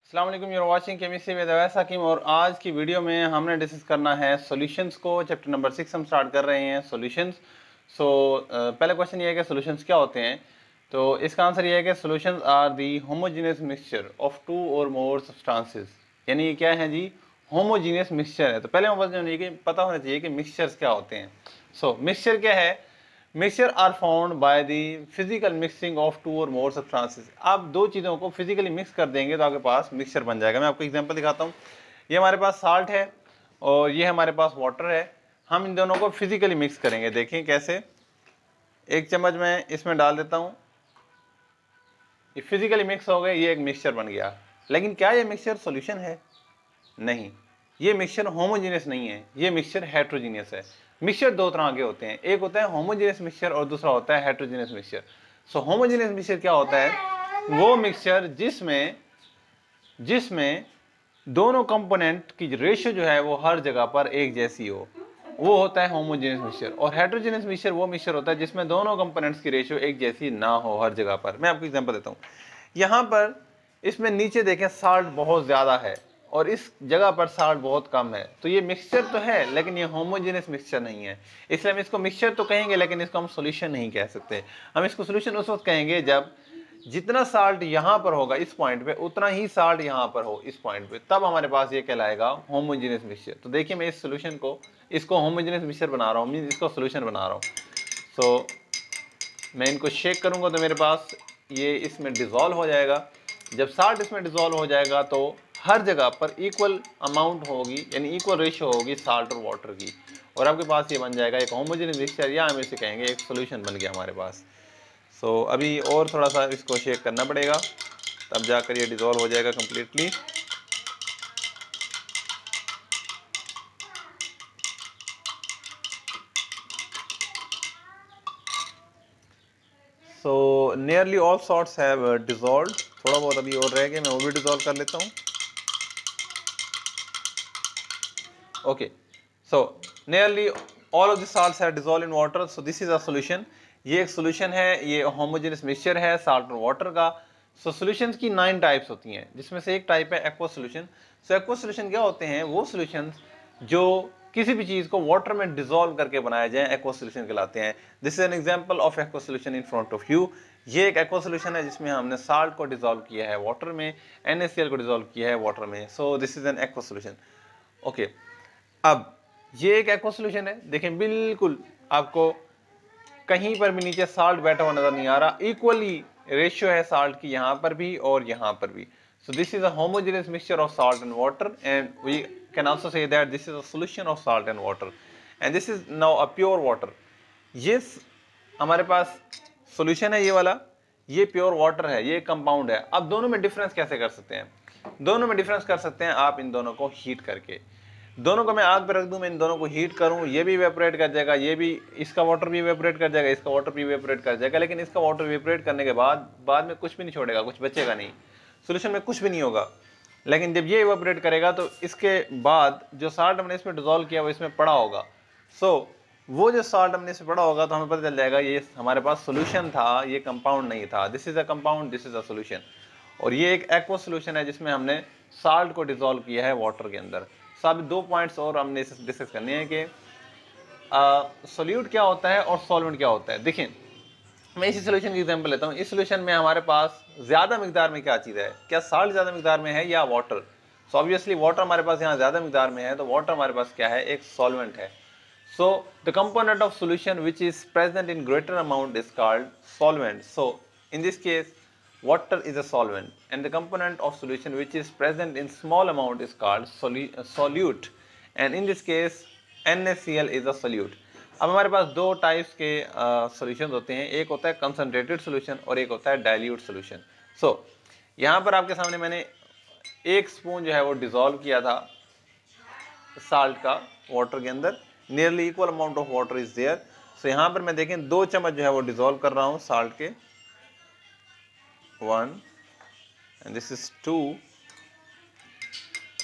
अस्सलाम वालेकुम, you are watching chemistry with Awais Hakeem. और आज की वीडियो में हमने डिस्कस करना है सॉल्यूशंस को। चैप्टर नंबर 6 हम स्टार्ट कर रहे हैं, सॉल्यूशंस। पहला क्वेश्चन ये है कि सॉल्यूशंस क्या होते हैं। तो इसका आंसर ये है कि solutions are the homogeneous mixture of two or more substances. यानी ये क्या है जी, होमोजीनियस मिक्सचर है। तो पहले हमें पता होना चाहिए कि मिक्सचर्स क्या होते हैं। मिक्सचर क्या है? Mixture are found by the physical mixing of two or more substances. आप दो चीज़ों को फिजिकली मिक्स कर देंगे तो आपके पास मिक्सचर बन जाएगा। मैं आपको एग्जांपल दिखाता हूँ। ये हमारे पास साल्ट है और ये हमारे पास वाटर है। हम इन दोनों को फिजिकली मिक्स करेंगे। देखें कैसे। एक चम्मच मैं इसमें डाल देता हूँ, ये फिजिकली मिक्स हो गए, ये एक मिक्सचर बन गया। लेकिन क्या ये मिक्सचर सॉल्यूशन है? नहीं, ये मिक्सचर होमोजेनियस नहीं है, ये मिक्सचर हेट्रोजीनियस है। मिक्सचर दो तरह के होते हैं, एक होता है होमोजेनियस मिक्सचर और दूसरा होता है हेट्रोजीनियस मिक्सचर। होमोजेनियस मिक्सचर क्या होता है? वो मिक्सचर जिसमें दोनों कंपोनेंट की रेशियो जो है वो हर जगह पर एक जैसी हो, वो होता है होमोजेनियस मिक्सचर। और हेट्रोजेनियस मिक्सचर वो मिक्सचर होता है जिसमें दोनों कंपोनेंट्स की रेशियो एक जैसी ना हो हर जगह पर। मैं आपको एग्जांपल देता हूँ। यहाँ पर इसमें नीचे देखें, साल्ट बहुत ज़्यादा है और इस जगह पर साल्ट बहुत कम है। तो ये मिक्सचर तो है लेकिन ये होमोजेनियस मिक्सचर नहीं है। इसलिए हम इसको मिक्सचर तो कहेंगे लेकिन इसको हम सॉल्यूशन नहीं कह सकते। हम इसको सॉल्यूशन उस वक्त कहेंगे जब जितना साल्ट यहाँ पर होगा इस पॉइंट पे, उतना ही साल्ट यहाँ पर हो इस पॉइंट पे, तब हमारे पास ये कहलाएगा होमोजेनियस मिक्सचर। तो देखिए, मैं इस सॉल्यूशन को, इसको होमोजेनियस मिक्सचर बना रहा हूँ, मींस इसको सॉल्यूशन बना रहा हूँ। सो मैं इनको शेक करूँगा तो मेरे पास ये इसमें डिज़ोल्व हो जाएगा। जब साल्ट इसमें डिज़ोल्व हो जाएगा तो हर जगह पर इक्वल अमाउंट होगी, यानी इक्वल रेशियो होगी साल्ट और वाटर की, और आपके पास ये बन जाएगा एक होमोजेनियस मिक्सचर, या हम इसे कहेंगे एक सॉल्यूशन बन गया हमारे पास। अभी और थोड़ा सा इसको शेक करना पड़ेगा, तब जाकर ये डिज़ोल्व हो जाएगा completely. Nearly all salts have dissolved. थोड़ा बहुत अभी और रह गया, मैं वो भी डिज़ोल्व कर लेता हूँ। Okay, so nearly all of the salts are dissolved in water, so this is a solution। ये एक solution है, ये homogeneous mixture है salt और water का। solutions की 9 types होती हैं, जिसमें से एक टाइप है aqueous solution। aqueous solution क्या होते हैं? वो solutions जो किसी भी चीज़ को वाटर में डिजोल्व करके बनाया जाए, aqueous solution कहलाते हैं। This is an example of aqueous solution in front of you. ये एक aqueous solution है जिसमें हमने साल्ट को डिजोल्व किया है वाटर में, NaCl को डिजोल्व किया है वाटर में। सो this is an aqueous solution। Okay, अब ये एक एक्वा सॉल्यूशन है। देखें, बिल्कुल आपको कहीं पर भी नीचे साल्ट बैठा हुआ नजर नहीं आ रहा, इक्वली रेशियो है साल्ट की यहाँ पर भी और यहाँ पर भी। So this is a homogeneous mixture of salt and water, and we can also say that this is a solution of salt and water, and this is now a pure water. ये हमारे पास solution है ये वाला, ये pure water है, ये compound है। अब दोनों में डिफरेंस कैसे कर सकते हैं? दोनों में डिफरेंस कर सकते हैं आप इन दोनों को हीट करके। दोनों को मैं आग पे रख दूं, मैं इन दोनों को हीट करूं, ये भी इवेपोरेट कर जाएगा, ये भी, इसका वाटर भी इवेपोरेट कर जाएगा, इसका वाटर भी इवेपोरेट कर जाएगा। लेकिन इसका वाटर इवेपोरेट करने के बाद में कुछ भी नहीं छोड़ेगा, कुछ बचेगा नहीं, सोल्यूशन में कुछ भी नहीं होगा। लेकिन जब ये इवेपोरेट करेगा तो इसके बाद जो साल्ट हमने इसमें डिजोल्व किया वो इसमें पड़ा होगा। वो जो साल्ट हमने इसमें पड़ा होगा तो हमें पता चल जाएगा ये हमारे पास सोल्यूशन था, ये कंपाउंड नहीं था। This is a compound, this is a solution. और ये एक एक्वा सोल्यूशन है जिसमें हमने साल्ट को डिजोल्व किया है वाटर के अंदर। सब दो पॉइंट्स और हमने डिस्कस करने हैं कि सोल्यूट क्या होता है और सॉल्वेंट क्या होता है। देखिए, मैं इसी सोल्यूशन की एग्जांपल लेता हूँ। इस सोल्यूशन में हमारे पास ज़्यादा मिकदार में क्या चीज़ है? क्या साल्ट ज़्यादा मिकदार में है या वाटर? सो ऑब्वियसली वाटर हमारे पास यहाँ ज़्यादा मिकदार में है, तो वाटर हमारे पास क्या है? एक सॉल्वेंट है। So the component of solution which is present in greater amount is called solvent. So in this case water is a solvent, and the component of solution which is present in small amount is called solute, and in this case NaCl is a solute। अब हमारे पास दो types के solutions होते हैं, एक होता है concentrated solution और एक होता है डाइल्यूट सॉल्यूशन। यहाँ पर आपके सामने मैंने एक स्पून जो है वो डिजोल्व किया था साल्ट का वाटर के अंदर, nearly equal amount of water is there. So यहाँ पर मैं देखें 2 चम्मच जो है वो डिजोल्व कर रहा हूँ साल्ट के, 1 and this is 2।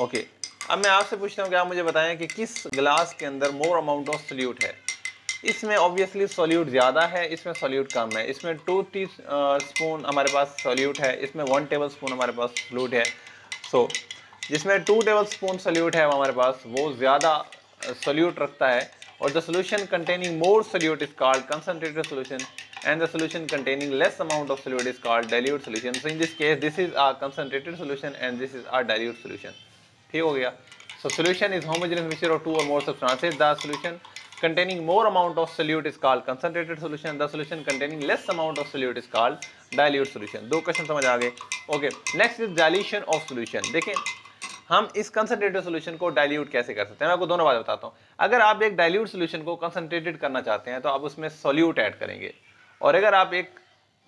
ओके, अब मैं आपसे पूछता हूँ कि आप मुझे बताएं कि किस गिलास के अंदर मोर अमाउंट ऑफ सोल्यूट है। इसमें ऑब्वियसली सोल्यूट ज़्यादा है, इसमें सोल्यूट कम है। इसमें 2 टीस्पून हमारे पास सोल्यूट है, इसमें 1 टेबल स्पून हमारे पास फ्लूइड है। सो जिसमें 2 टेबल स्पून सोल्यूट है हमारे पास, वो ज़्यादा सोल्यूट रखता है, और the solution containing more solute is called concentrated solution, and the solution containing less amount of solute is called dilute solution. So in this case, this is a concentrated solution and this is a dilute solution. ठीक हो गया. So solution is homogeneous mixture of two or more substances. The solution containing more amount of solute is called concentrated solution. The solution containing less amount of solute is called dilute solution. दो question समझ आ गए. Okay. Next is dilution of solution. देखें हम इस concentrated solution को dilute कैसे कर सकते हैं. मैं आपको दोनों बात बताता हूँ. अगर आप एक डाइल्यूट सोल्यूशन को कंसंट्रेटेड करना चाहते हैं तो आप उसमें सोल्यूट ऐड करेंगे, और अगर आप एक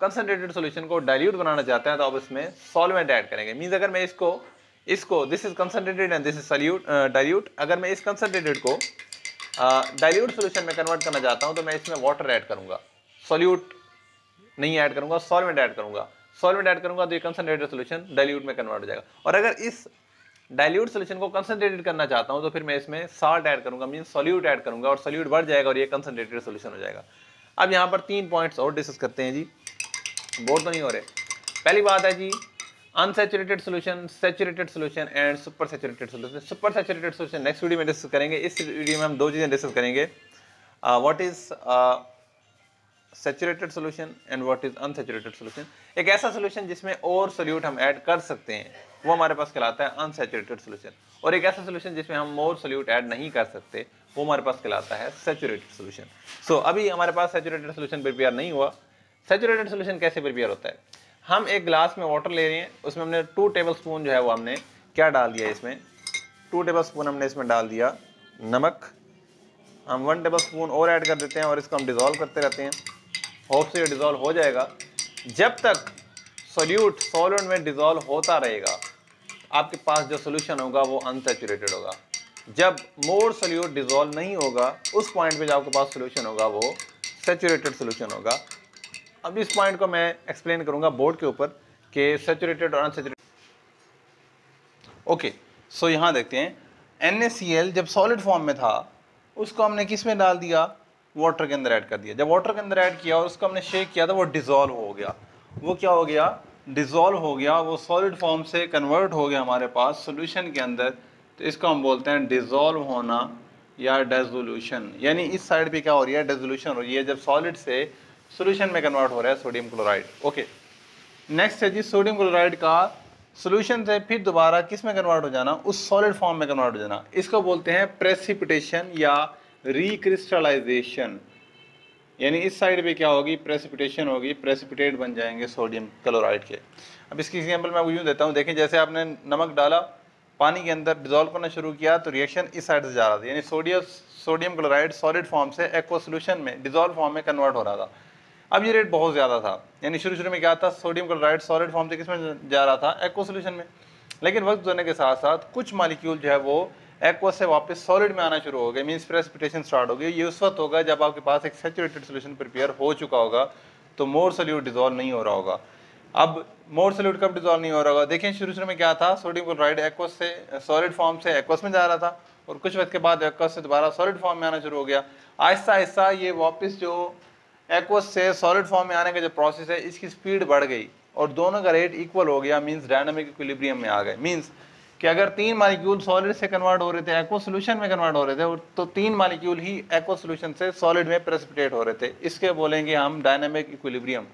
कंसंट्रेटेड सॉल्यूशन को डाइल्यूट बनाना चाहते हैं तो आप इसमें सॉल्वेंट ऐड करेंगे. मींस अगर मैं इसको this is concentrated and this is solute dilute, अगर मैं इस कंसंट्रेटेड को डाइल्यूट सॉल्यूशन में कन्वर्ट करना चाहता हूं तो मैं इसमें वाटर ऐड करूंगा, सॉल्यूट नहीं ऐड करूंगा, सॉल्वेंट ऐड करूंगा. सॉल्वेंट ऐड करूंगा तो ये कंसंट्रेटेड सॉल्यूशन डाइल्यूट में कन्वर्ट हो जाएगा. और अगर इस डाइल्यूट सॉल्यूशन को कंसंट्रेटेड करना चाहता हूं तो फिर मैं इसमें साल्ट ऐड करूंगा, मींस सॉल्यूट ऐड करूंगा, और सॉल्यूट बढ़ जाएगा और ये कंसंट्रेटेड सॉल्यूशन हो जाएगा. अब यहाँ पर 3 पॉइंट्स और डिस्कस करते हैं जी, बोर तो नहीं हो रहे. पहली बात है जी unsaturated solution, saturated solution and super saturated solution. Super saturated solution next video में डिस्कस करेंगे. इस वीडियो में हम दो चीजें डिस्कस करेंगे, what is saturated solution and what is unsaturated solution. एक ऐसा सॉल्यूशन जिसमें और सॉल्यूट हम ऐड कर सकते हैं वो हमारे पास कहलाता है अनसैचुरेटेड सॉल्यूशन, और एक ऐसा सॉल्यूशन जिसमें हम मोर सॉल्यूट ऐड नहीं कर सकते वो हमारे पास कहलाता है सैचुरेटेड सॉल्यूशन. सो अभी हमारे पास सैचुरेटेड सॉल्यूशन प्रिपेयर नहीं हुआ. सैचुरेटेड सॉल्यूशन कैसे प्रिपेयर होता है. हम एक ग्लास में वाटर ले रहे हैं, उसमें हमने 2 टेबल स्पून जो है वो हमने क्या डाल दिया, इसमें 2 टेबल स्पून हमने इसमें डाल दिया नमक. हम 1 टेबल स्पून और ऐड कर देते हैं और इसको हम डिजोल्व करते रहते हैं. होप से ये डिजोल्व हो जाएगा. जब तक सॉल्यूट सॉल्वेंट में डिजोल्व होता रहेगा आपके पास जो सोल्यूशन होगा वो अनसैचुरेटेड होगा. जब मोर सोल्यूट डिजोल्व नहीं होगा उस पॉइंट पे जो आपके पास सोल्यूशन होगा वो सैचुरेटेड सोल्यूशन होगा. अब इस पॉइंट को मैं एक्सप्लेन करूंगा बोर्ड के ऊपर कि सैचुरेटेड और अनसैचुरेटेड. ओके, सो यहाँ देखते हैं NaCl जब सॉलिड फॉर्म में था उसको हमने किस में डाल दिया, वाटर के अंदर ऐड कर दिया. जब वाटर के अंदर ऐड किया और उसको हमने शेक किया तो वो डिजोल्व हो गया. वो क्या हो गया, डिजोल्व हो गया, वो सॉलिड फॉर्म से कन्वर्ट हो गया हमारे पास सोल्यूशन के अंदर. तो इसको हम बोलते हैं डिजोल्व होना या डेजोल्यूशन. यानी इस साइड पे क्या हो रही है, डेजोल्यूशन हो रही है जब सॉलिड से सोल्यूशन में कन्वर्ट हो रहा है सोडियम क्लोराइड. ओके, नेक्स्ट है जी सोडियम क्लोराइड का सोल्यूशन से फिर दोबारा किस में कन्वर्ट हो जाना, उस सॉलिड फॉर्म में कन्वर्ट हो जाना. इसको बोलते हैं प्रेसिपिटेशन या रिक्रिस्टलाइजेशन. यानी इस साइड पे क्या होगी, प्रेसिपिटेशन होगी, प्रेसिपिटेट बन जाएंगे सोडियम क्लोराइड के. अब इसकी एग्जांपल मैं आपको यूँ देता हूँ. देखें जैसे आपने नमक डाला, पानी के अंदर डिजोल्व करना शुरू किया तो रिएक्शन इस साइड से जा रहा था, यानी सोडियम क्लोराइड सॉलिड फॉर्म से एक्वा सोल्यूशन में डिजोल्व फॉर्म में कन्वर्ट हो रहा था. अब ये रेट बहुत ज़्यादा था, यानी शुरू में क्या था, सोडियम क्लोराइड सॉलिड फॉर्म से किस में जा रहा था, एक्वा सोल्यूशन में. लेकिन वक्त गुजरने के साथ साथ कुछ मॉलिक्यूल जो है वो एक्वा से वापस सॉलिड में आना शुरू हो गए, मींस प्रेसिपिटेशन स्टार्ट हो गई. ये उस वक्त होगा जब आपके पास एक सैचुरेटेड सॉल्यूशन प्रिपेयर हो चुका होगा तो मोर सोल्यूट डिजोल्व नहीं हो रहा होगा. अब मोर सोल्यूट कब डिजोल्व नहीं हो रहा होगा, देखें शुरू में क्या था, सोडियम क्लोराइड एक्वस से सॉलिड फॉर्म से एक्वस में जा रहा था और कुछ वक्त के बाद एक्वस से दोबारा सॉलिड फॉर्म में आना शुरू हो गया. आहिस्ता आहिस्ता ये वापस जो एक्वस से सॉलिड फॉर्म में आने का जो प्रोसेस है इसकी स्पीड बढ़ गई और दोनों का रेट इक्वल हो गया, मींस डायनामिक इक्विलिब्रियम में आ गए. मींस कि अगर 3 मॉलिक्यूल सॉलिड से कन्वर्ट हो रहे थे, एक्वा सोल्यूशन में कन्वर्ट हो रहे थे, तो 3 मॉलिक्यूल ही एक्वा सोल्यूशन से सॉलिड में प्रेसिपिटेट हो रहे थे. इसके बोलेंगे हम डायनामिक इक्विलिब्रियम.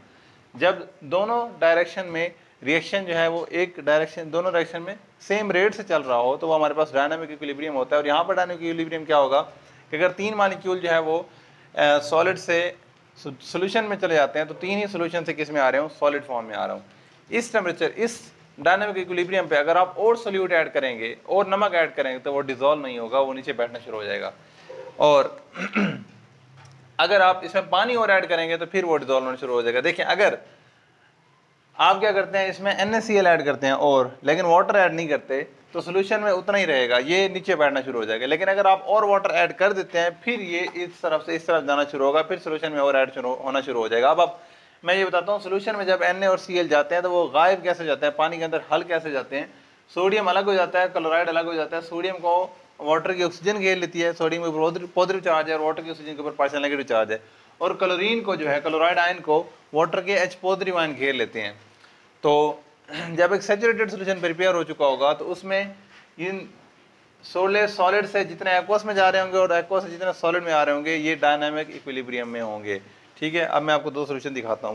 जब दोनों डायरेक्शन में रिएक्शन जो है वो एक डायरेक्शन, दोनों डायरेक्शन में सेम रेट से चल रहा हो तो वो हमारे पास डायनामिक इक्विलिब्रियम होता है. और यहाँ पर डायनामिक इक्विलिब्रियम क्या होगा कि अगर 3 मॉलिक्यूल जो है वो सॉलिड से सोल्यूशन में चले जाते हैं तो 3 ही सोल्यूशन से किस में आ रहे हूँ, सॉलिड फॉर्म में आ रहा हूँ. इस टेम्परेचर, इस डायनामिक इक्विलिब्रियम पे अगर आप और सोल्यूट ऐड करेंगे और नमक ऐड करेंगे तो वो डिजोल्व नहीं होगा, वो नीचे बैठना शुरू हो जाएगा. और अगर आप इसमें पानी और ऐड करेंगे तो फिर वो डिजोल्व होना शुरू हो जाएगा. देखिए अगर आप क्या करते हैं, इसमें NaCl ऐड करते हैं और लेकिन वाटर ऐड नहीं करते तो सोल्यूशन में उतना ही रहेगा, ये नीचे बैठना शुरू हो जाएगा. लेकिन अगर आप और वाटर ऐड कर देते हैं फिर ये इस तरफ से इस तरफ जाना शुरू होगा, फिर सोल्यूशन में और ऐड होना शुरू हो जाएगा. अब मैं ये बताता हूँ, सोल्यूशन में जब Na और Cl जाते हैं तो वो गायब कैसे जाते हैं, पानी के अंदर हल कैसे जाते हैं. सोडियम अलग हो जाता है, क्लोराइड अलग हो जाता है. सोडियम को वाटर की ऑक्सीजन घेर लेती है, सोडियम के ऊपर पॉजिटिव चार्ज है और वाटर की ऑक्सीजन के ऊपर पार्शियल नेगेटिव चार्ज है. और क्लोरीन को जो है, क्लोराइड आयन को वाटर के H पॉजिटिव आयन घेर लेते हैं. तो जब एक सैचुरेटेड सोल्यूशन प्रिपेयर हो चुका होगा तो उसमें इन सॉलिड से जितने एक्वस में जा रहे होंगे और एक्वस से जितने सॉलिड में आ रहे होंगे ये डायनामिक इक्विलिब्रियम में होंगे। ठीक है, अब मैं आपको दो सोल्यूशन दिखाता हूँ।